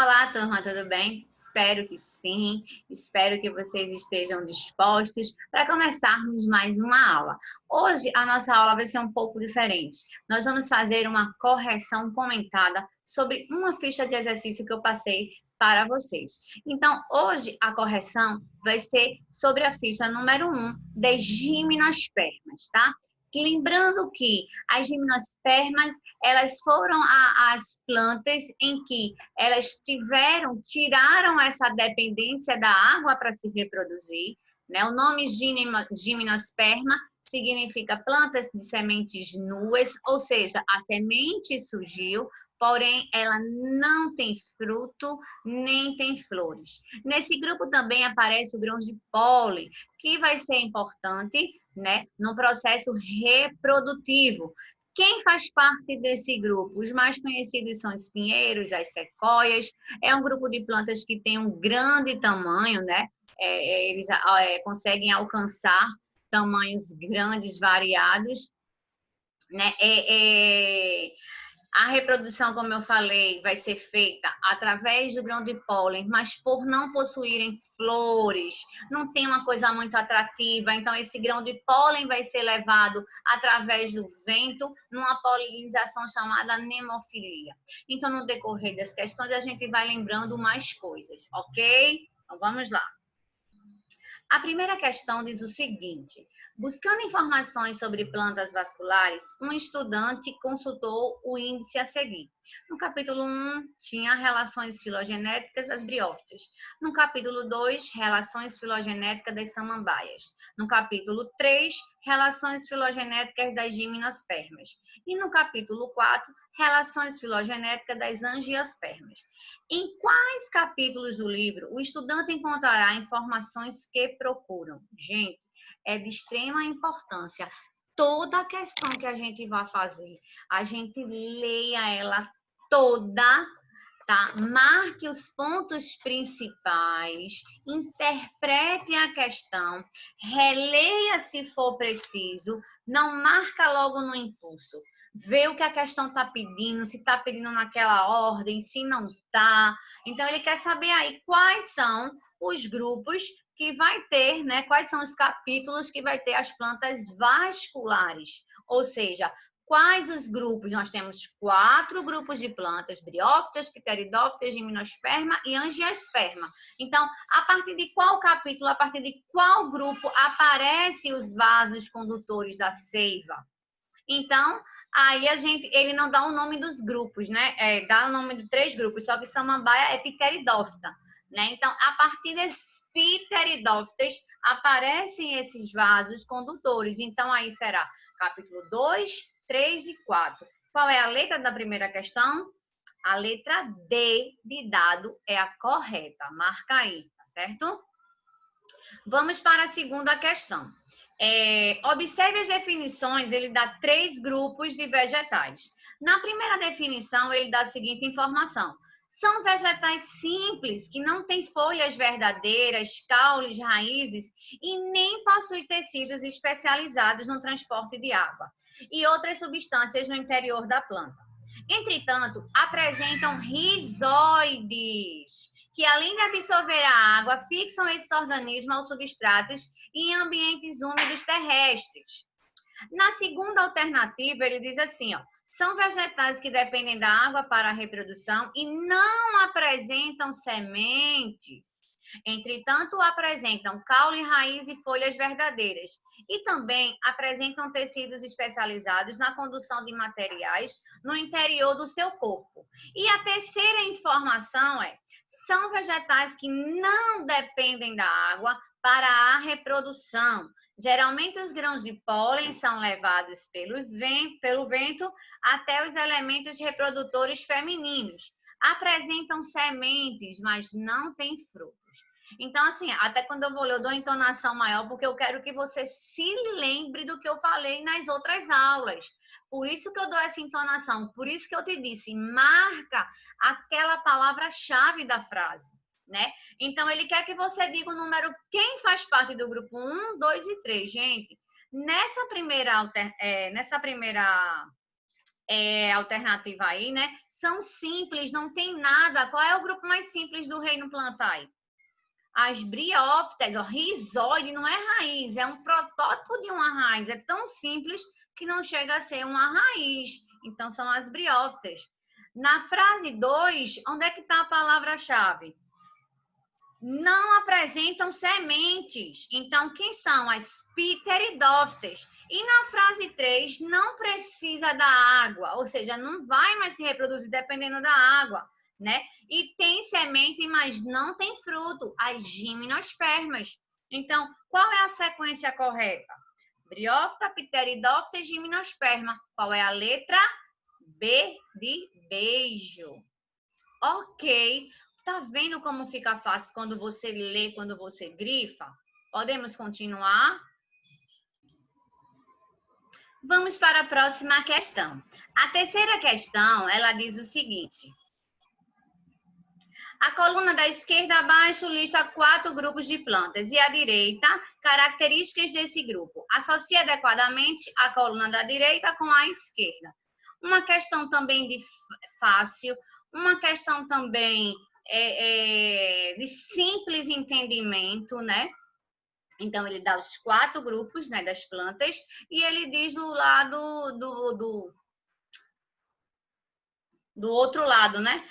Olá, turma, tudo bem? Espero que sim, espero que vocês estejam dispostos para começarmos mais uma aula. Hoje a nossa aula vai ser um pouco diferente. Nós vamos fazer uma correção comentada sobre uma ficha de exercício que eu passei para vocês. Então, hoje a correção vai ser sobre a ficha número 1 de gimnospermas, tá? Lembrando que as gimnospermas, elas foram as plantas em que elas tiraram essa dependência da água para se reproduzir, né? O nome gimnosperma significa plantas de sementes nuas, ou seja, a semente surgiu, porém ela não tem fruto, nem tem flores. Nesse grupo também aparece o grão de pólen, que vai ser importante, né, no processo reprodutivo. Quem faz parte desse grupo? Os mais conhecidos são os pinheiros, as sequoias. É um grupo de plantas que tem um grande tamanho, né? Eles conseguem alcançar tamanhos grandes, variados, né? A reprodução, como eu falei, vai ser feita através do grão de pólen, mas por não possuírem flores, não tem uma coisa muito atrativa. Então, esse grão de pólen vai ser levado através do vento, numa polinização chamada nemofilia. Então, no decorrer das questões, a gente vai lembrando mais coisas, ok? Então, vamos lá. A primeira questão diz o seguinte: buscando informações sobre plantas vasculares, um estudante consultou o índice a seguir. No capítulo 1, tinha relações filogenéticas das briófitas. No capítulo 2, relações filogenéticas das samambaias. No capítulo 3, relações filogenéticas das gimnospermas. E no capítulo 4, relações filogenéticas das angiospermas. Em quais capítulos do livro o estudante encontrará informações que procuram? Gente, é de extrema importância. Toda a questão que a gente vai fazer, a gente leia ela toda, tá? Marque os pontos principais, interprete a questão, releia se for preciso, não marca logo no impulso. Vê o que a questão está pedindo, se está pedindo naquela ordem, se não está. Então, ele quer saber aí quais são os grupos que vai ter, né? Quais são os capítulos que vai ter as plantas vasculares. Ou seja, quais os grupos? Nós temos 4 grupos de plantas: briófitas, pteridófitas, gimnosperma e angiosperma. Então, a partir de qual capítulo, a partir de qual grupo aparecem os vasos condutores da seiva? Então, aí ele não dá o nome dos grupos, né? Dá o nome de 3 grupos, só que samambaia é pteridófita, né? Então, a partir desses pteridófitas aparecem esses vasos condutores. Então, aí será capítulo 2, 3 e 4. Qual é a letra da primeira questão? A letra D de dado é a correta. Marca aí, tá certo? Vamos para a segunda questão. Observe as definições, ele dá 3 grupos de vegetais. Na primeira definição, ele dá a seguinte informação: são vegetais simples, que não têm folhas verdadeiras, caules, raízes e nem possuem tecidos especializados no transporte de água e outras substâncias no interior da planta. Entretanto, apresentam rizóides, que além de absorver a água, fixam esses organismos aos substratos e em ambientes úmidos terrestres. Na segunda alternativa, ele diz assim, são vegetais que dependem da água para a reprodução e não apresentam sementes. Entretanto, apresentam caule, raiz e folhas verdadeiras. E também apresentam tecidos especializados na condução de materiais no interior do seu corpo. E a terceira informação são vegetais que não dependem da água para a reprodução. Geralmente, os grãos de pólen são levados pelo vento até os elementos reprodutores femininos. Apresentam sementes, mas não têm frutos. Então, assim, até quando eu vou ler, eu dou entonação maior, porque eu quero que você se lembre do que eu falei nas outras aulas. Por isso que eu dou essa entonação, por isso que eu te disse, marca aquela palavra-chave da frase, né? Então, ele quer que você diga o número, quem faz parte do grupo 1, 2 e 3. Gente, nessa primeira alternativa aí, né? São simples, não tem nada. Qual é o grupo mais mais simples do reino plantae? As briófitas, ó, rizóide não é raiz, é um protótipo de uma raiz. É tão simples que não chega a ser uma raiz. Então, são as briófitas. Na frase 2, onde é que está a palavra-chave? Não apresentam sementes. Então, quem são? As pteridófitas. E na frase 3, não precisa da água, ou seja, não vai mais se reproduzir dependendo da água, né? E tem semente, mas não tem fruto, as gimnospermas. Então, qual é a sequência correta? Briófita, pteridófita e gimnosperma. Qual é a letra? B de beijo. Ok. Tá vendo como fica fácil quando você lê, quando você grifa? Podemos continuar? Vamos para a próxima questão. A terceira questão, ela diz o seguinte. A coluna da esquerda abaixo lista 4 grupos de plantas e a direita, características desse grupo. Associe adequadamente a coluna da direita com a esquerda. Uma questão também de fácil, uma questão também de simples entendimento, né? Então, ele dá os 4 grupos, né, das plantas e ele diz do lado do outro lado, né?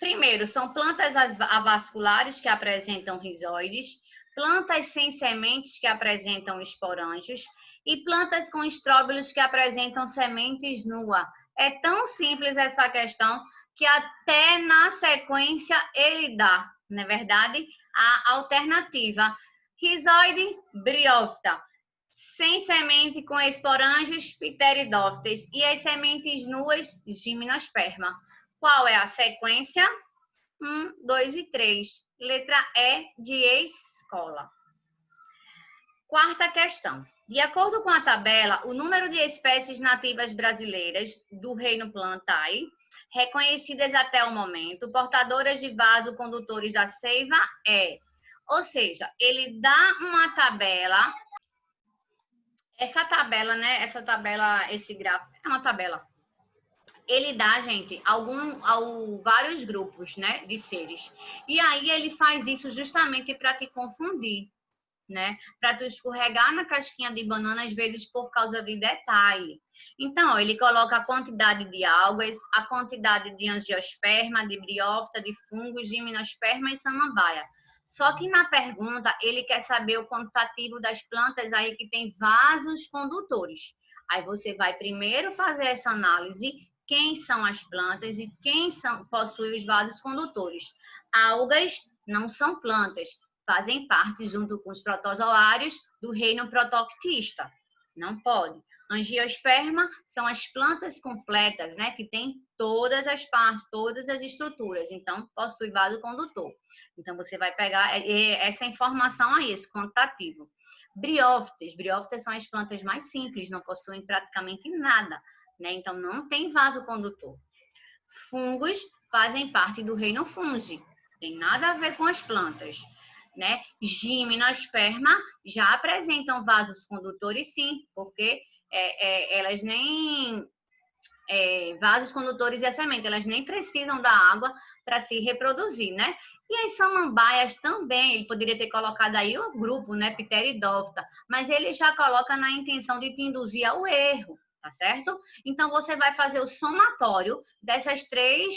Primeiro, são plantas avasculares que apresentam rizóides, plantas sem sementes que apresentam esporângios e plantas com estróbilos que apresentam sementes nuas. É tão simples essa questão que até na sequência ele dá, não é verdade? A alternativa. Rizóide, briófita. Sem semente com esporângios, pteridófitas. E as sementes nuas, gimnosperma. Qual é a sequência? 1, 2 e 3. Letra E de escola. Quarta questão. De acordo com a tabela, o número de espécies nativas brasileiras do reino plantae, reconhecidas até o momento, portadoras de vaso condutores da seiva, é. Ou seja, ele dá uma tabela. Essa tabela, né? Essa tabela, esse gráfico, é uma tabela. Ele dá, gente, vários grupos, né, de seres. E aí ele faz isso justamente para te confundir, né? Para tu escorregar na casquinha de banana, às vezes por causa de detalhe. Então, ó, ele coloca a quantidade de algas, a quantidade de angiosperma, de briófita, de fungos, gimnosperma e samambaia. Só que na pergunta, ele quer saber o quantitativo das plantas aí que tem vasos condutores. Aí você vai primeiro fazer essa análise, quem são as plantas e quem possuem os vasos condutores. Algas não são plantas, fazem parte, junto com os protozoários, do reino protoctista. Não pode. Angiosperma são as plantas completas, né? Que tem todas as partes, todas as estruturas. Então, possui vaso condutor. Então, você vai pegar essa informação aí, esse quantitativo. Briófitas. Briófitas são as plantas mais simples, não possuem praticamente nada, né? Então, não tem vaso condutor. Fungos fazem parte do reino fungi. Tem nada a ver com as plantas, né? Gimnosperma já apresentam vasos condutores, sim, porque elas nem vasos condutores e a semente, elas nem precisam da água para se reproduzir, né? E as samambaias também, ele poderia ter colocado aí o grupo, né, pteridófita, mas ele já coloca na intenção de te induzir ao erro, tá certo? Então você vai fazer o somatório dessas 3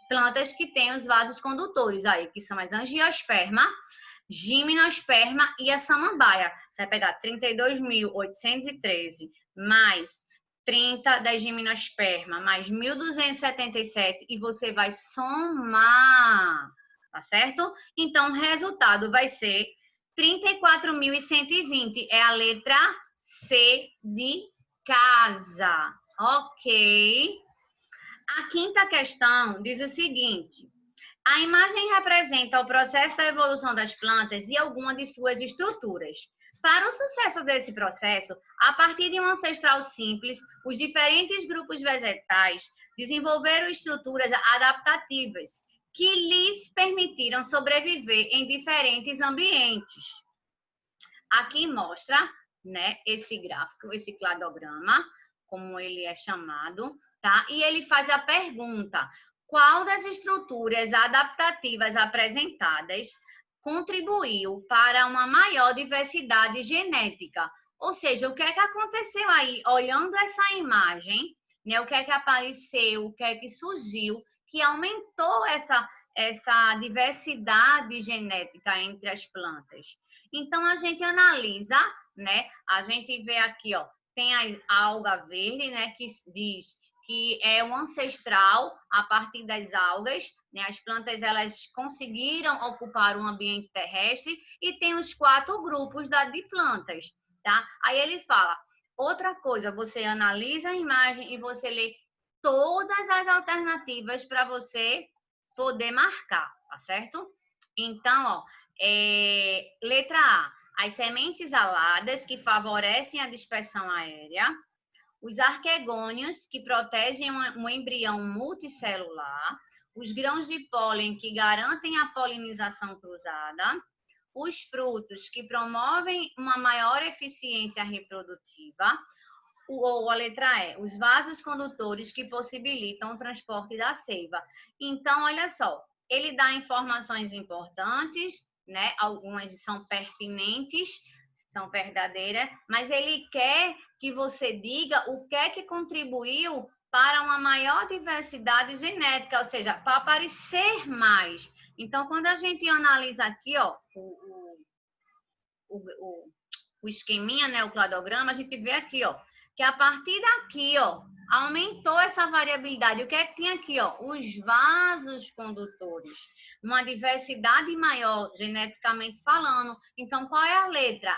plantas que têm os vasos condutores aí, que são as angiosperma, gimnosperma e a samambaia. Você vai pegar 32.813 mais 30 da gimnosperma mais 1.277 e você vai somar, tá certo? Então, o resultado vai ser 34.120. É a letra C de casa, ok? A quinta questão diz o seguinte. A imagem representa o processo da evolução das plantas e alguma de suas estruturas. Para o sucesso desse processo, a partir de um ancestral simples, os diferentes grupos vegetais desenvolveram estruturas adaptativas que lhes permitiram sobreviver em diferentes ambientes. Aqui mostra, né, esse gráfico, esse cladograma, como ele é chamado, tá? E ele faz a pergunta: Qual das estruturas adaptativas apresentadas contribuiu para uma maior diversidade genética? Ou seja, o que é que aconteceu aí, olhando essa imagem, né? O que é que apareceu, o que é que surgiu, que aumentou essa diversidade genética entre as plantas? Então, a gente analisa, né? A gente vê aqui, ó, tem a alga verde, né? Que diz que é o ancestral a partir das algas, né? As plantas, elas conseguiram ocupar um ambiente terrestre e tem os 4 grupos de plantas, tá? Aí ele fala, outra coisa, você analisa a imagem e você lê todas as alternativas para você poder marcar, tá certo? Então, ó, letra A, as sementes aladas que favorecem a dispersão aérea, os arquegônios que protegem um embrião multicelular, os grãos de pólen que garantem a polinização cruzada, os frutos que promovem uma maior eficiência reprodutiva, ou a letra E, os vasos condutores que possibilitam o transporte da seiva. Então, olha só, ele dá informações importantes, né? Algumas são pertinentes, são verdadeiras, mas ele quer que você diga o que é que contribuiu para uma maior diversidade genética, ou seja, para aparecer mais. Então, quando a gente analisa aqui, ó, o esqueminha, né, o cladograma, a gente vê aqui, ó, que a partir daqui, ó, aumentou essa variabilidade. O que é que tem aqui, ó? Os vasos condutores, uma diversidade maior geneticamente falando. Então, qual é a letra?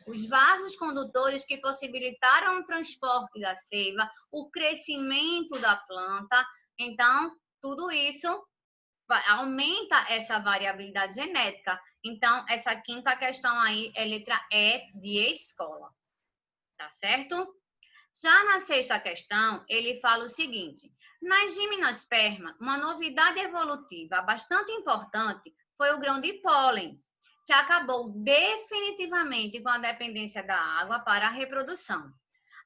Os vasos condutores que possibilitaram o transporte da seiva, o crescimento da planta. Então, tudo isso aumenta essa variabilidade genética. Então, essa quinta questão aí é letra E de escola. Tá certo? Já na sexta questão, ele fala o seguinte: nas gimnospermas, uma novidade evolutiva bastante importante foi o grão de pólen, que acabou definitivamente com a dependência da água para a reprodução.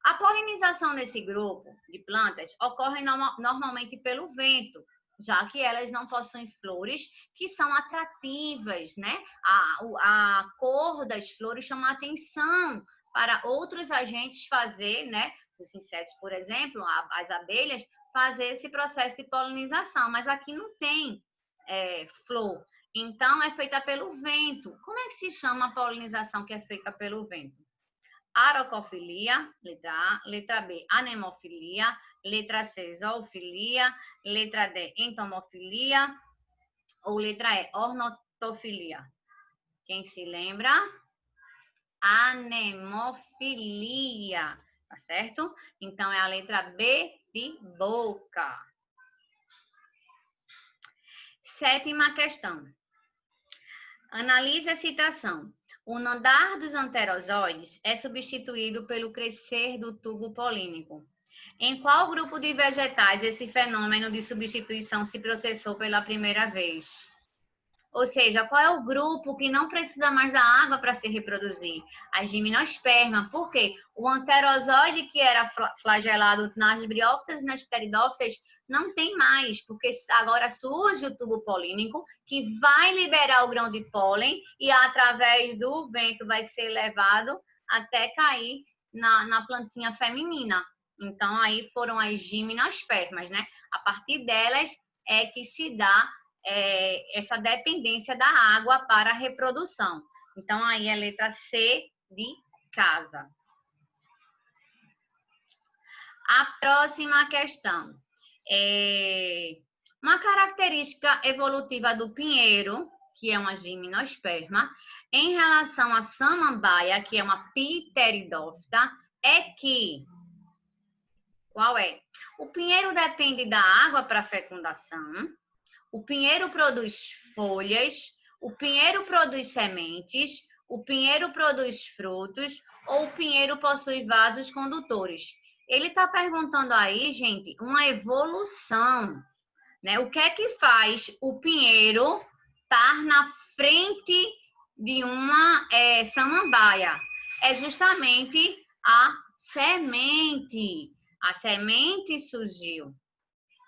A polinização nesse grupo de plantas ocorre normalmente pelo vento, já que elas não possuem flores que são atrativas, né? A cor das flores chama a atenção para outros agentes fazer, né? Os insetos, por exemplo, as abelhas, fazer esse processo de polinização, mas aqui não tem flor. Então, é feita pelo vento. Como é que se chama a polinização que é feita pelo vento? Arocofilia, letra A, letra B, anemofilia, letra C, zoofilia, letra D, entomofilia, ou letra E, ornitofilia. Quem se lembra? Anemofilia, tá certo? Então, é a letra B de boca. Sétima questão. Analise a citação. O nadar dos anterozoides é substituído pelo crescer do tubo polínico. Em qual grupo de vegetais esse fenômeno de substituição se processou pela primeira vez? Ou seja, qual é o grupo que não precisa mais da água para se reproduzir? As gimnospermas. Por quê? O anterozoide, que era flagelado nas briófitas e nas pteridófitas, não tem mais, porque agora surge o tubo polínico, que vai liberar o grão de pólen e, através do vento, vai ser levado até cair na plantinha feminina. Então, aí foram as gimnospermas, né? A partir delas é que se dá essa dependência da água para a reprodução. Então, aí é a letra C de casa. A próxima questão. Uma característica evolutiva do pinheiro, que é uma gimnosperma, em relação à samambaia, que é uma pteridófita, é que... Qual é? O pinheiro depende da água para a fecundação. O pinheiro produz folhas, o pinheiro produz sementes, o pinheiro produz frutos ou o pinheiro possui vasos condutores. Ele está perguntando aí, gente, uma evolução, né? O que é que faz o pinheiro estar na frente de uma samambaia? É justamente a semente. A semente surgiu.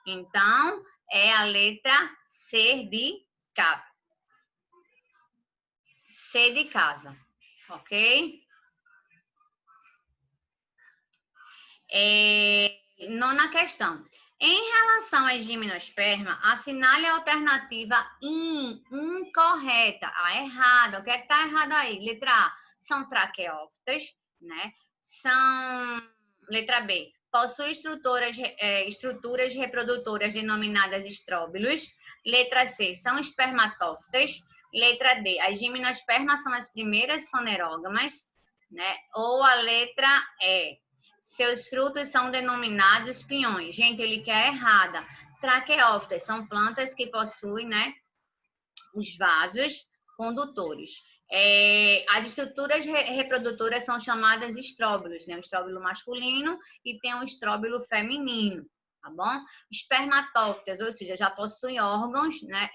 Então, É a letra C de casa. C de casa, ok? Nona questão. Em relação ao gimnosperma, assinale a alternativa incorreta. A errada. O que é que está errado aí? Letra A, são traqueófitas, né? Letra B, possui estruturas reprodutoras denominadas estróbilos. Letra C, são espermatófitas. Letra D, as gimnospermas são as primeiras fanerógamas, né? Ou a letra E, seus frutos são denominados pinhões. Gente, ele quer errada. Traqueófitas são plantas que possuem, né, os vasos condutores. As estruturas reprodutoras são chamadas estróbilos, né? O estróbilo masculino e tem o estróbilo feminino, tá bom? Espermatófitas, ou seja, já possuem órgãos, né,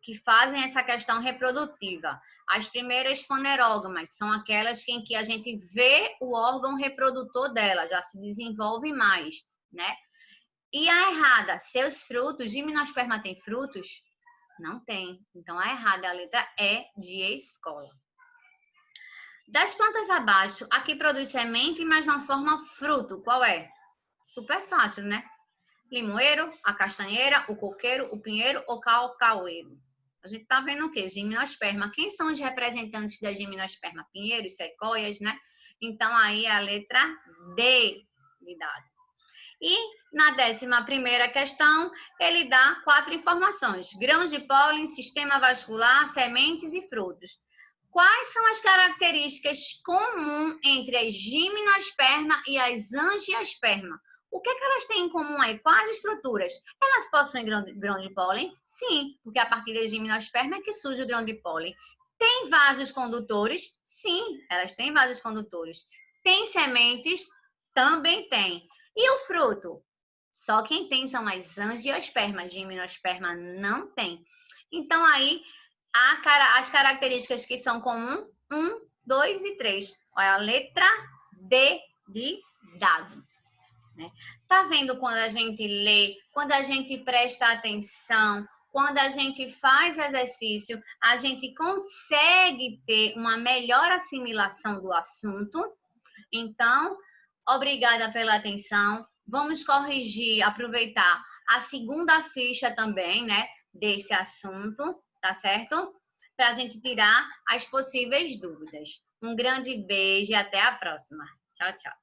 que fazem essa questão reprodutiva. As primeiras fanerógamas são aquelas em que a gente vê o órgão reprodutor dela, já se desenvolve mais, né? E a errada, seus frutos, gimnosperma tem frutos? Não tem. Então, a errada é a letra E de escola. Das plantas abaixo, a que produz semente, mas não forma fruto, qual é? Super fácil, né? Limoeiro, a castanheira, o coqueiro, o pinheiro ou caucaueiro. A gente tá vendo o quê? Gimnosperma. Quem são os representantes da gimnosperma? Pinheiros, sequoias, né? Então, aí é a letra D de dado. E na 11ª questão, ele dá 4 informações: grãos de pólen, sistema vascular, sementes e frutos. Quais são as características comuns entre as gimnosperma e as angiosperma? O que é que elas têm em comum aí? Quais estruturas? Elas possuem grão de pólen? Sim, porque a partir da gimnosperma é que surge o grão de pólen. Tem vasos condutores? Sim, elas têm vasos condutores. Tem sementes? Também tem. E o fruto? Só quem tem são as angiospermas, gimnosperma não tem. Então, aí, as características que são comuns, 1, 2 e 3. Olha a letra D de dado. Né? Tá vendo quando a gente lê, quando a gente presta atenção, quando a gente faz exercício, a gente consegue ter uma melhor assimilação do assunto. Então, obrigada pela atenção. Vamos corrigir, aproveitar a segunda ficha também, né, desse assunto, tá certo? Para a gente tirar as possíveis dúvidas. Um grande beijo e até a próxima. Tchau, tchau.